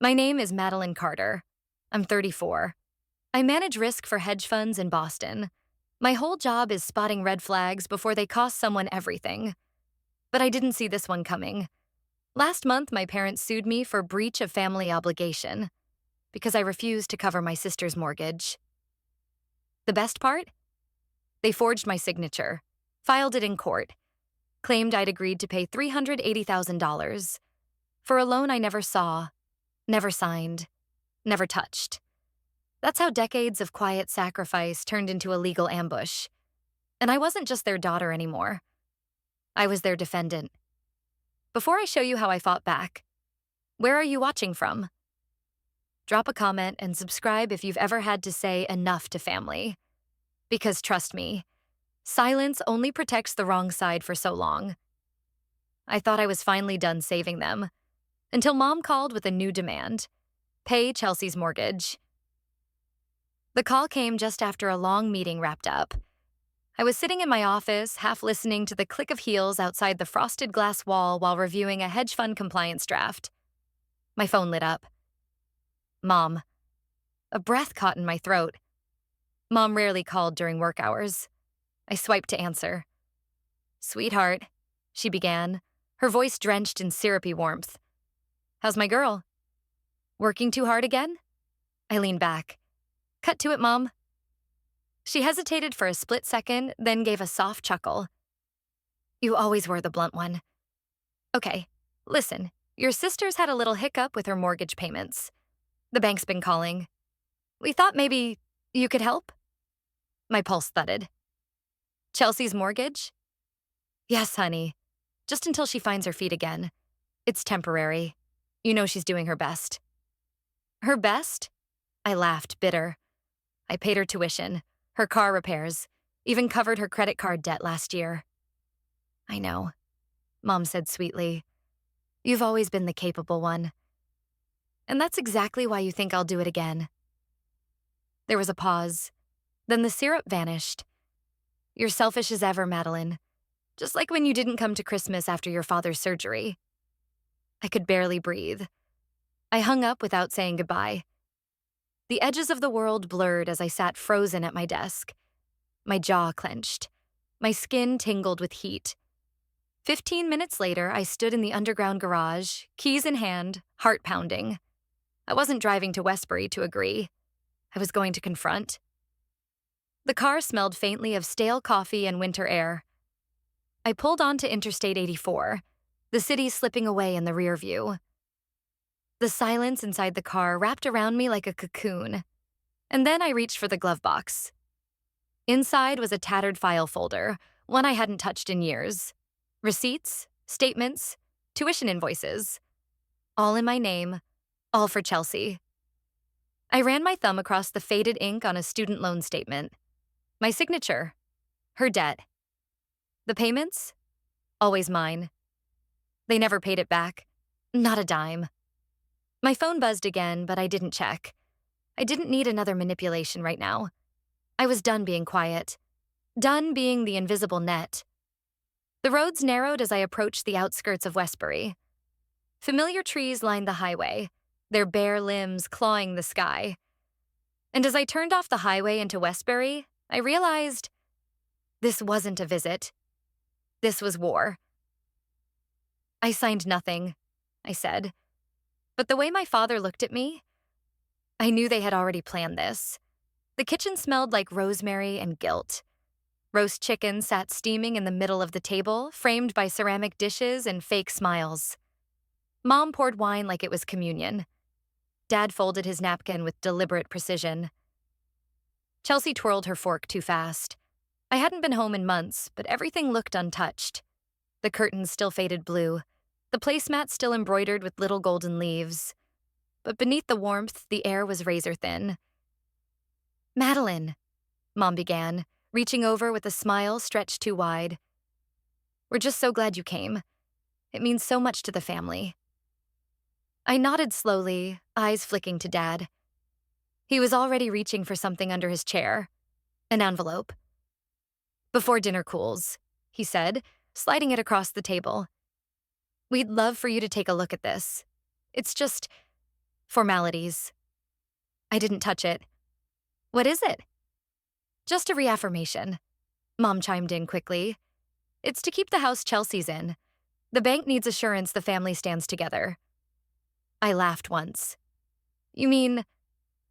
My name is Madeline Carter. I'm 34. I manage risk for hedge funds in Boston. My whole job is spotting red flags before they cost someone everything. But I didn't see this one coming. Last month, my parents sued me for breach of family obligation because I refused to cover my sister's mortgage. The best part? They forged my signature, filed it in court, claimed I'd agreed to pay $380,000 for a loan I never saw, never signed, never touched. That's how decades of quiet sacrifice turned into a legal ambush. And I wasn't just their daughter anymore. I was their defendant. Before I show you how I fought back, where are you watching from? Drop a comment and subscribe if you've ever had to say enough to family. Because trust me, silence only protects the wrong side for so long. I thought I was finally done saving them, until Mom called with a new demand: pay Chelsea's mortgage. The call came just after a long meeting wrapped up. I was sitting in my office, half listening to the click of heels outside the frosted glass wall while reviewing a hedge fund compliance draft. My phone lit up. Mom. A breath caught in my throat. Mom rarely called during work hours. I swiped to answer. "Sweetheart," she began, her voice drenched in syrupy warmth. "How's my girl? Working too hard again?" I leaned back. "Cut to it, Mom." She hesitated for a split second, then gave a soft chuckle. "You always were the blunt one. Okay, listen, your sister's had a little hiccup with her mortgage payments. The bank's been calling. We thought maybe you could help?" My pulse thudded. "Chelsea's mortgage?" "Yes, honey. Just until she finds her feet again. It's temporary. You know she's doing her best." "Her best?" I laughed, bitter. I paid her tuition, her car repairs, even covered her credit card debt last year. "I know," Mom said sweetly. "You've always been the capable one. And that's exactly why you think I'll do it again." There was a pause. Then the syrup vanished. "You're selfish as ever, Madeline. Just like when you didn't come to Christmas after your father's surgery." I could barely breathe. I hung up without saying goodbye. The edges of the world blurred as I sat frozen at my desk. My jaw clenched. My skin tingled with heat. 15 minutes later, I stood in the underground garage, keys in hand, heart pounding. I wasn't driving to Westbury to agree. I was going to confront. The car smelled faintly of stale coffee and winter air. I pulled onto Interstate 84, the city slipping away in the rear view. The silence inside the car wrapped around me like a cocoon. And then I reached for the glove box. Inside was a tattered file folder, one I hadn't touched in years. Receipts, statements, tuition invoices. All in my name, all for Chelsea. I ran my thumb across the faded ink on a student loan statement. My signature. Her debt. The payments? Always mine. They never paid it back. Not a dime. My phone buzzed again, but I didn't check. I didn't need another manipulation right now. I was done being quiet. Done being the invisible net. The roads narrowed as I approached the outskirts of Westbury. Familiar trees lined the highway, their bare limbs clawing the sky. And as I turned off the highway into Westbury, I realized this wasn't a visit. This was war. "I signed nothing," I said. But the way my father looked at me, I knew they had already planned this. The kitchen smelled like rosemary and guilt. Roast chicken sat steaming in the middle of the table, framed by ceramic dishes and fake smiles. Mom poured wine like it was communion. Dad folded his napkin with deliberate precision. Chelsea twirled her fork too fast. I hadn't been home in months, but everything looked untouched. The curtains still faded blue, the placemat still embroidered with little golden leaves. But beneath the warmth, the air was razor thin. "Madeline," Mom began, reaching over with a smile stretched too wide. "We're just so glad you came. It means so much to the family." I nodded slowly, eyes flicking to Dad. He was already reaching for something under his chair. An envelope. "Before dinner cools," he said, sliding it across the table. "We'd love for you to take a look at this. It's just Formalities. I didn't touch it. What is it? Just a reaffirmation. Mom chimed in quickly. It's to keep the house Chelsea's in. The bank needs assurance the family stands together. I laughed once. You mean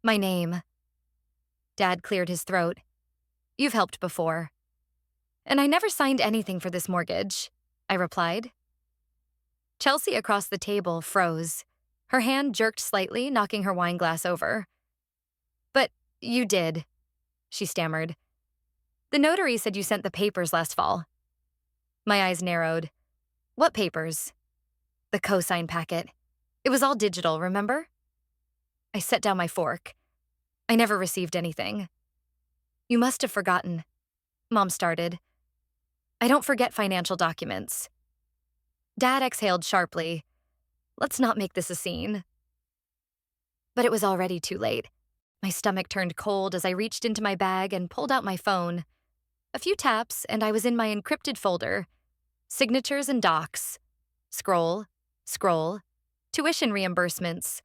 my name? Dad cleared his throat. You've helped before. And I never signed anything for this mortgage, I replied. Chelsea across the table froze. Her hand jerked slightly, knocking her wine glass over. But you did, she stammered. The notary said you sent the papers last fall. My eyes narrowed. What papers? The cosign packet. It was all digital, remember? I set down my fork. I never received anything. You must have forgotten. Mom started. I don't forget financial documents. Dad exhaled sharply. Let's not make this a scene. But it was already too late. My stomach turned cold as I reached into my bag and pulled out my phone. A few taps, and I was in my encrypted folder. Signatures and docs. Scroll. Tuition reimbursements.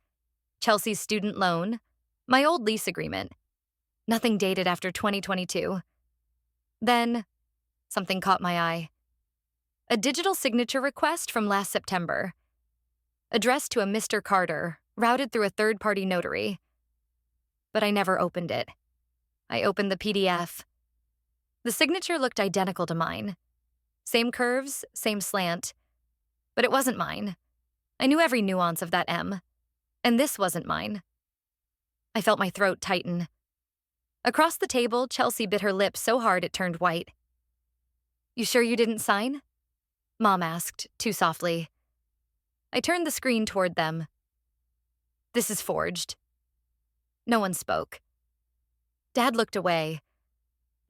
Chelsea's student loan. My old lease agreement. Nothing dated after 2022. Then, something caught my eye. A digital signature request from last September. Addressed to a Mr. Carter, routed through a third-party notary. But I never opened it. I opened the PDF. The signature looked identical to mine. Same curves, same slant. But it wasn't mine. I knew every nuance of that M. And this wasn't mine. I felt my throat tighten. Across the table, Chelsea bit her lip so hard it turned white. You sure you didn't sign? Mom asked, too softly. I turned the screen toward them. This is forged. No one spoke. Dad looked away.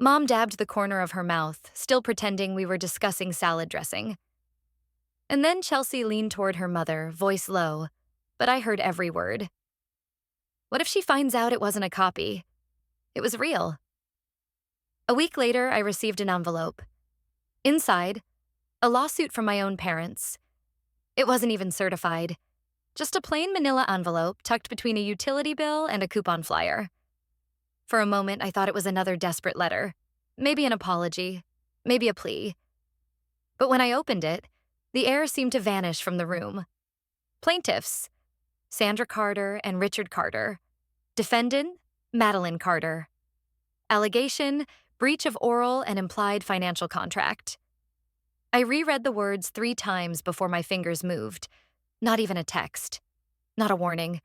Mom dabbed the corner of her mouth, still pretending we were discussing salad dressing. And then Chelsea leaned toward her mother, voice low, but I heard every word. What if she finds out it wasn't a copy? It was real. A week later, I received an envelope. Inside, a lawsuit from my own parents. It wasn't even certified. Just a plain manila envelope tucked between a utility bill and a coupon flyer. For a moment, I thought it was another desperate letter. Maybe an apology. Maybe a plea. But when I opened it, the air seemed to vanish from the room. Plaintiffs: Sandra Carter and Richard Carter. Defendant: Madeline Carter. Allegation: breach of oral and implied financial contract. I reread the words 3 times before my fingers moved. Not even a text. Not a warning.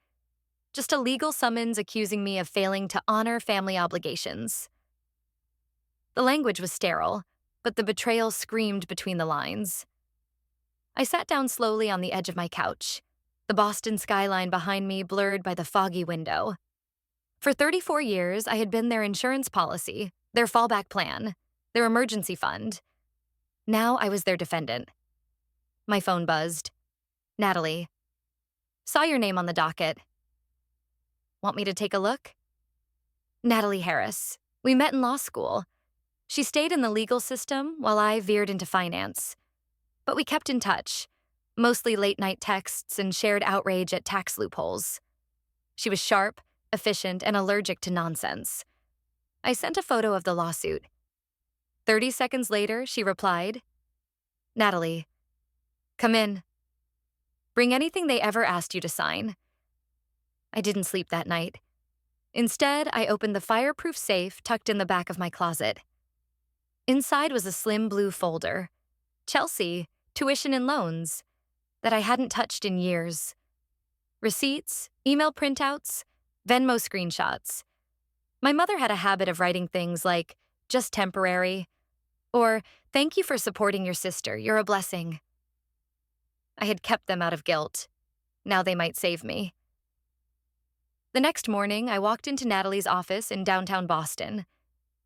Just a legal summons accusing me of failing to honor family obligations. The language was sterile, but the betrayal screamed between the lines. I sat down slowly on the edge of my couch, the Boston skyline behind me blurred by the foggy window. For 34 years, I had been their insurance policy, their fallback plan, their emergency fund. Now I was their defendant. My phone buzzed. Natalie. Saw your name on the docket. Want me to take a look? Natalie Harris. We met in law school. She stayed in the legal system while I veered into finance. But we kept in touch, mostly late-night texts and shared outrage at tax loopholes. She was sharp, efficient, and allergic to nonsense. I sent a photo of the lawsuit. 30 seconds later, she replied, Natalie, come in. Bring anything they ever asked you to sign. I didn't sleep that night. Instead, I opened the fireproof safe tucked in the back of my closet. Inside was a slim blue folder. Chelsea, tuition and loans, that I hadn't touched in years. Receipts, email printouts, Venmo screenshots. My mother had a habit of writing things like, just temporary, or thank you for supporting your sister, you're a blessing. I had kept them out of guilt. Now they might save me. The next morning, I walked into Natalie's office in downtown Boston.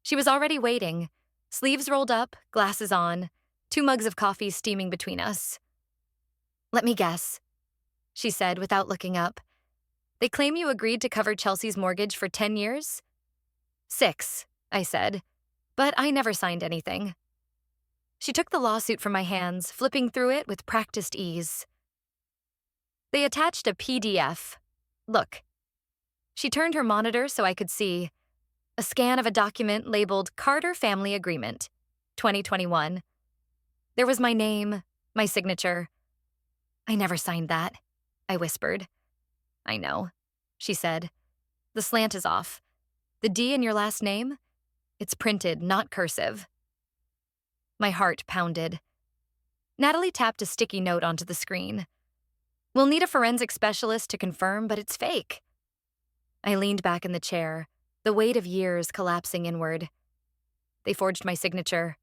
She was already waiting, sleeves rolled up, glasses on, 2 mugs of coffee steaming between us. Let me guess, she said without looking up. They claim you agreed to cover Chelsea's mortgage for 10 years? 6, I said, but I never signed anything. She took the lawsuit from my hands, flipping through it with practiced ease. They attached a PDF. Look. She turned her monitor so I could see a scan of a document labeled Carter Family Agreement, 2021. There was my name, my signature. I never signed that, I whispered. I know, she said. The slant is off. The D in your last name? It's printed, not cursive. My heart pounded. Natalie tapped a sticky note onto the screen. We'll need a forensic specialist to confirm, but it's fake. I leaned back in the chair, the weight of years collapsing inward. They forged my signature.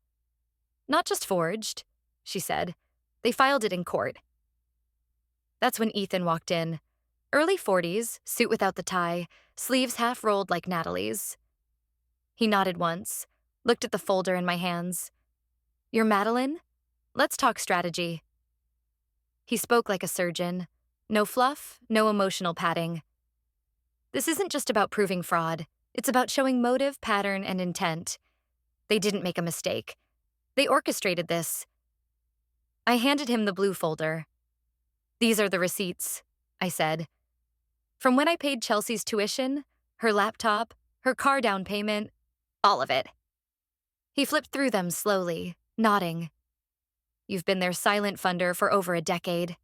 Not just forged, she said. They filed it in court. That's when Ethan walked in. Early 40s, suit without the tie, sleeves half rolled like Natalie's. He nodded once, looked at the folder in my hands. You're Madeline? Let's talk strategy. He spoke like a surgeon. No fluff, no emotional padding. This isn't just about proving fraud. It's about showing motive, pattern, and intent. They didn't make a mistake. They orchestrated this. I handed him the blue folder. These are the receipts, I said. From when I paid Chelsea's tuition, her laptop, her car down payment, all of it. He flipped through them slowly, nodding. You've been their silent funder for over a decade.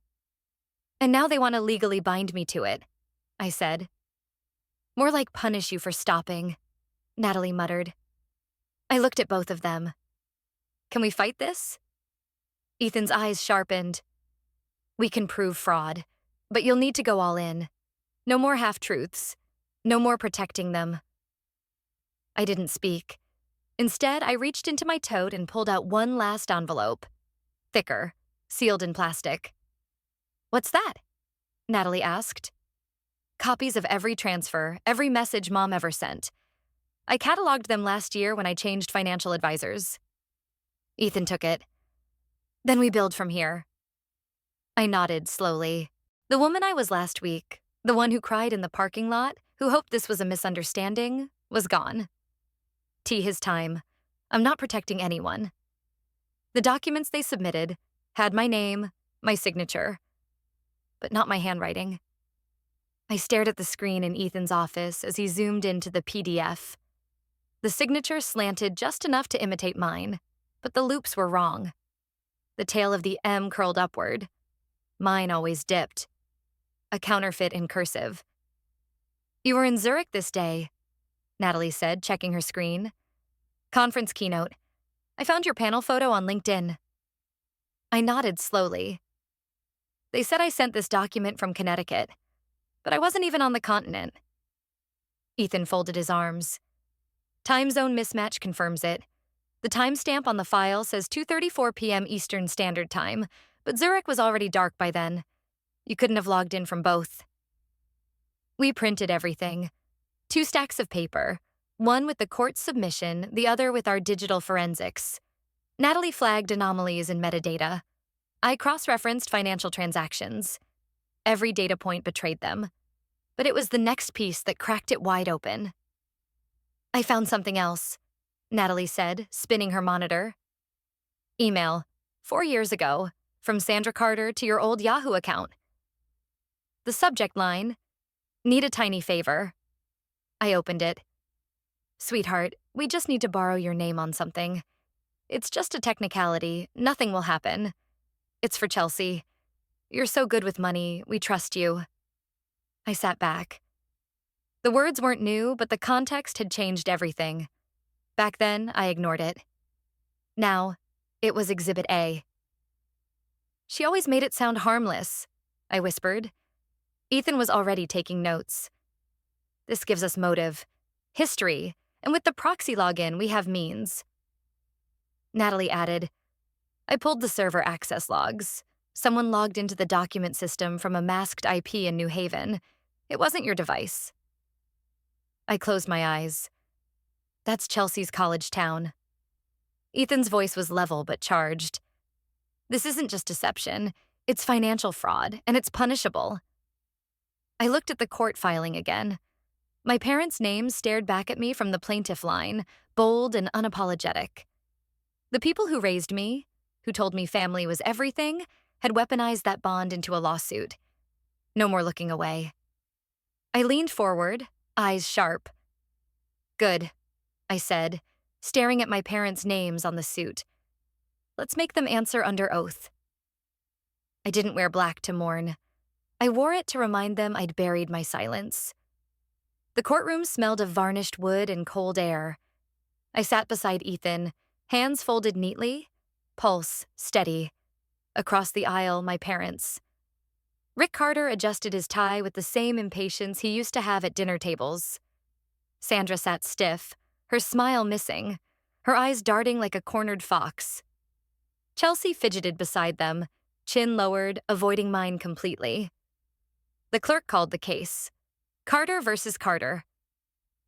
And now they want to legally bind me to it, I said. More like punish you for stopping, Natalie muttered. I looked at both of them. Can we fight this? Ethan's eyes sharpened. We can prove fraud, but you'll need to go all in. No more half-truths. No more protecting them. I didn't speak. Instead, I reached into my tote and pulled out one last envelope. Thicker, sealed in plastic. What's that? Natalie asked. Copies of every transfer, every message Mom ever sent. I cataloged them last year when I changed financial advisors. Ethan took it. Then we build from here. I nodded slowly. The woman I was last week, the one who cried in the parking lot, who hoped this was a misunderstanding, was gone. His time. I'm not protecting anyone. The documents they submitted had my name, my signature, but not my handwriting. I stared at the screen in Ethan's office as he zoomed into the PDF. The signature slanted just enough to imitate mine, but the loops were wrong. The tail of the M curled upward. Mine always dipped. A counterfeit in cursive. You were in Zurich this day, Natalie said, checking her screen. Conference keynote. I found your panel photo on LinkedIn. I nodded slowly. They said I sent this document from Connecticut, but I wasn't even on the continent. Ethan folded his arms. Time zone mismatch confirms it. The timestamp on the file says 2:34 p.m. Eastern Standard Time, but Zurich was already dark by then. You couldn't have logged in from both. We printed everything. 2 stacks of paper, one with the court's submission, the other with our digital forensics. Natalie flagged anomalies in metadata. I cross-referenced financial transactions. Every data point betrayed them. But it was the next piece that cracked it wide open. I found something else, Natalie said, spinning her monitor. Email, 4 years ago, from Sandra Carter to your old Yahoo account. The subject line, need a tiny favor. I opened it. Sweetheart, we just need to borrow your name on something. It's just a technicality, nothing will happen. It's for Chelsea. You're so good with money, we trust you. I sat back. The words weren't new, but the context had changed everything. Back then, I ignored it. Now, it was Exhibit A. She always made it sound harmless, I whispered. Ethan was already taking notes. This gives us motive, history, and with the proxy login, we have means. Natalie added, I pulled the server access logs. Someone logged into the document system from a masked IP in New Haven. It wasn't your device. I closed my eyes. That's Chelsea's college town. Ethan's voice was level but charged. This isn't just deception. It's financial fraud, and it's punishable. I looked at the court filing again. My parents' names stared back at me from the plaintiff line, bold and unapologetic. The people who raised me, who told me family was everything, had weaponized that bond into a lawsuit. No more looking away. I leaned forward, eyes sharp. Good, I said, staring at my parents' names on the suit. Let's make them answer under oath. I didn't wear black to mourn. I wore it to remind them I'd buried my silence. The courtroom smelled of varnished wood and cold air. I sat beside Ethan, hands folded neatly, pulse steady. Across the aisle, my parents. Rick Carter adjusted his tie with the same impatience he used to have at dinner tables. Sandra sat stiff, her smile missing, her eyes darting like a cornered fox. Chelsea fidgeted beside them, chin lowered, avoiding mine completely. The clerk called the case. Carter versus Carter.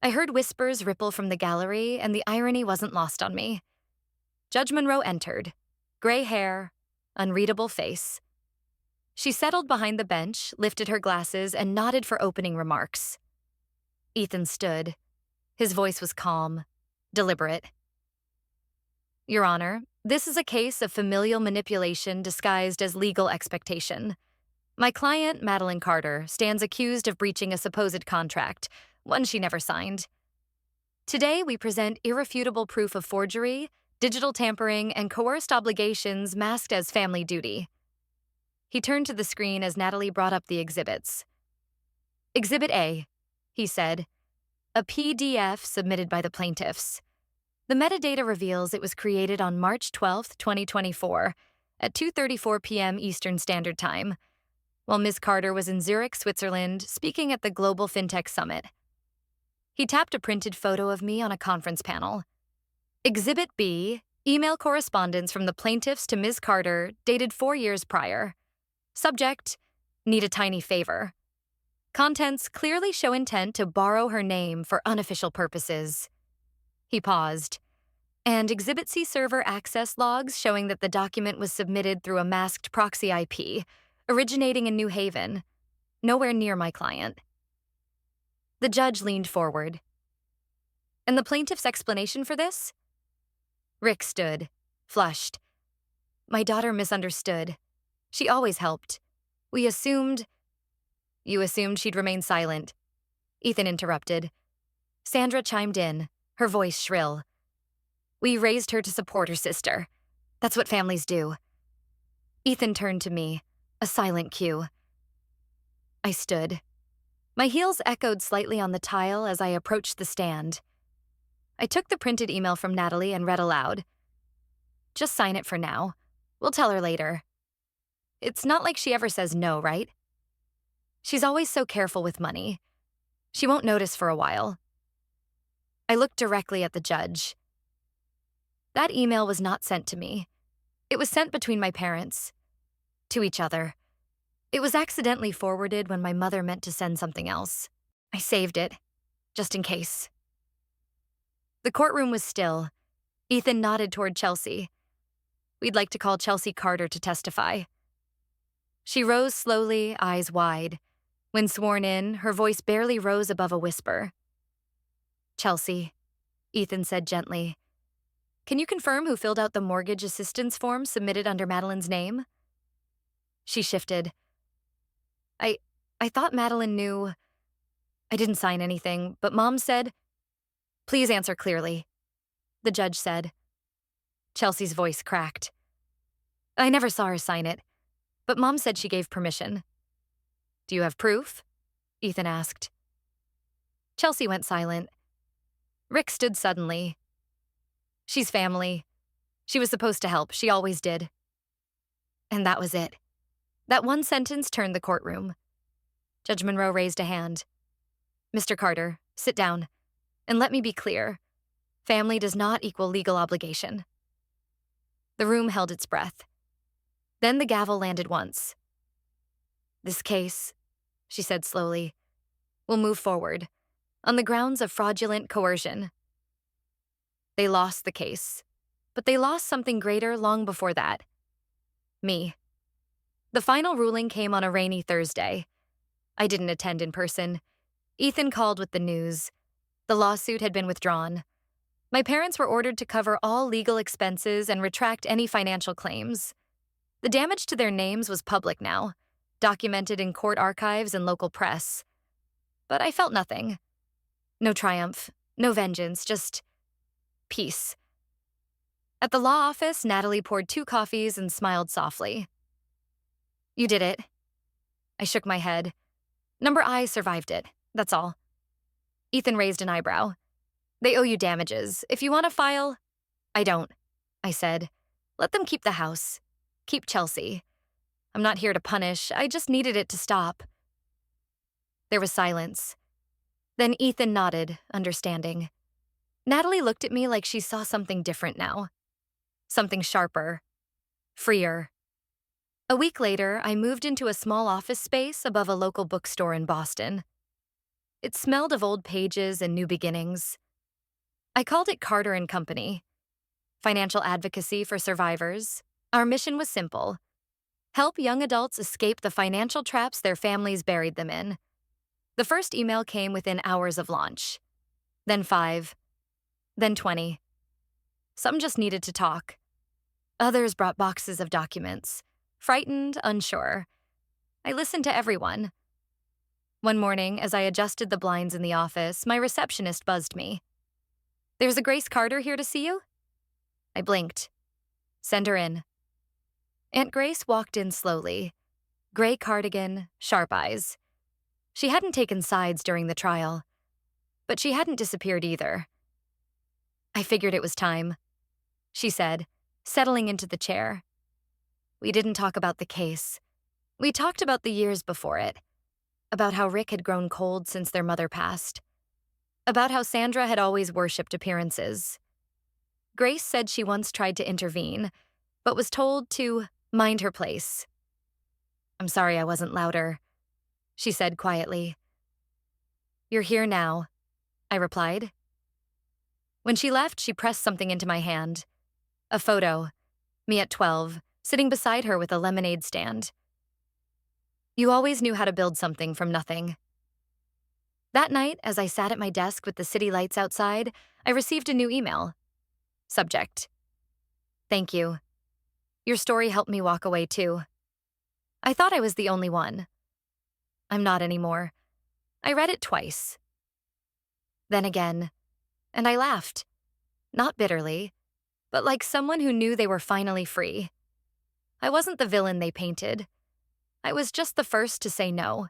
I heard whispers ripple from the gallery, and the irony wasn't lost on me. Judge Monroe entered. Gray hair, unreadable face. She settled behind the bench, lifted her glasses, and nodded for opening remarks. Ethan stood. His voice was calm, deliberate. Your Honor, this is a case of familial manipulation disguised as legal expectation. My client, Madeline Carter, stands accused of breaching a supposed contract, one she never signed. Today, we present irrefutable proof of forgery, digital tampering, and coerced obligations masked as family duty. He turned to the screen as Natalie brought up the exhibits. Exhibit A, he said, a PDF submitted by the plaintiffs. The metadata reveals it was created on March 12, 2024, at 2:34 p.m. Eastern Standard Time, while Ms. Carter was in Zurich, Switzerland, speaking at the Global FinTech Summit. He tapped a printed photo of me on a conference panel. Exhibit B, email correspondence from the plaintiffs to Ms. Carter, dated 4 years prior. Subject, need a tiny favor. Contents clearly show intent to borrow her name for unofficial purposes. He paused. And Exhibit C server access logs showing that the document was submitted through a masked proxy IP, originating in New Haven, nowhere near my client. The judge leaned forward. And the plaintiff's explanation for this? Rick stood, flushed. My daughter misunderstood. She always helped. We assumed... You assumed she'd remain silent. Ethan interrupted. Sandra chimed in, her voice shrill. We raised her to support her sister. That's what families do. Ethan turned to me, a silent cue. I stood. My heels echoed slightly on the tile as I approached the stand. I took the printed email from Natalie and read aloud. Just sign it for now. We'll tell her later. It's not like she ever says no, right? She's always so careful with money. She won't notice for a while. I looked directly at the judge. That email was not sent to me. It was sent between my parents. To each other. It was accidentally forwarded when my mother meant to send something else. I saved it, just in case. The courtroom was still. Ethan nodded toward Chelsea. We'd like to call Chelsea Carter to testify. She rose slowly, eyes wide. When sworn in, her voice barely rose above a whisper. Chelsea, Ethan said gently. Can you confirm who filled out the mortgage assistance form submitted under Madeline's name? She shifted. I thought Madeline knew. I didn't sign anything, but Mom said, please answer clearly, the judge said. Chelsea's voice cracked. I never saw her sign it, but Mom said she gave permission. Do you have proof? Ethan asked. Chelsea went silent. Rick stood suddenly. She's family. She was supposed to help. She always did. And that was it. That one sentence turned the courtroom. Judge Monroe raised a hand. Mr. Carter, sit down. And let me be clear. Family does not equal legal obligation. The room held its breath. Then the gavel landed once. This case, she said slowly, will move forward on the grounds of fraudulent coercion. They lost the case, but they lost something greater long before that. Me. The final ruling came on a rainy Thursday. I didn't attend in person. Ethan called with the news. The lawsuit had been withdrawn. My parents were ordered to cover all legal expenses and retract any financial claims. The damage to their names was public now, documented in court archives and local press. but I felt nothing. No triumph, no vengeance, just peace. At the law office, Natalie poured 2 coffees and smiled softly. You did it. I shook my head. Number I survived it, that's all. Ethan raised an eyebrow. They owe you damages. If you want to file, I don't, I said. Let them keep the house. Keep Chelsea. I'm not here to punish. I just needed it to stop. There was silence. Then Ethan nodded, understanding. Natalie looked at me like she saw something different now. Something sharper. Freer. A week later, I moved into a small office space above a local bookstore in Boston. It smelled of old pages and new beginnings. I called it Carter and Company. Financial advocacy for survivors. Our mission was simple. Help young adults escape the financial traps their families buried them in. The first email came within hours of launch. Then 5. Then 20. Some just needed to talk. Others brought boxes of documents. Frightened, unsure. I listened to everyone. One morning, as I adjusted the blinds in the office, my receptionist buzzed me. There's a Grace Carter here to see you? I blinked. Send her in. Aunt Grace walked in slowly. Gray cardigan, sharp eyes. She hadn't taken sides during the trial, but she hadn't disappeared either. I figured it was time, she said, settling into the chair. We didn't talk about the case. We talked about the years before it, about how Rick had grown cold since their mother passed, about how Sandra had always worshipped appearances. Grace said she once tried to intervene, but was told to mind her place. I'm sorry I wasn't louder, she said quietly. You're here now, I replied. When she left, she pressed something into my hand. A photo, me at 12, sitting beside her with a lemonade stand. You always knew how to build something from nothing. That night, as I sat at my desk with the city lights outside, I received a new email. Subject: Thank you. Your story helped me walk away too. I thought I was the only one. I'm not anymore. I read it twice. Then again, and I laughed. Not bitterly, but like someone who knew they were finally free. I wasn't the villain they painted. I was just the first to say no.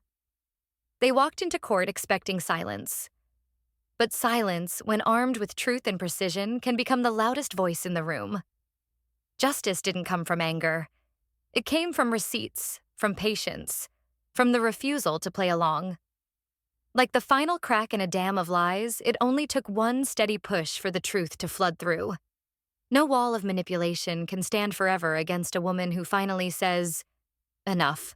They walked into court expecting silence. But silence, when armed with truth and precision, can become the loudest voice in the room. Justice didn't come from anger. It came from receipts, from patience, from the refusal to play along. Like the final crack in a dam of lies, it only took one steady push for the truth to flood through. No wall of manipulation can stand forever against a woman who finally says, enough.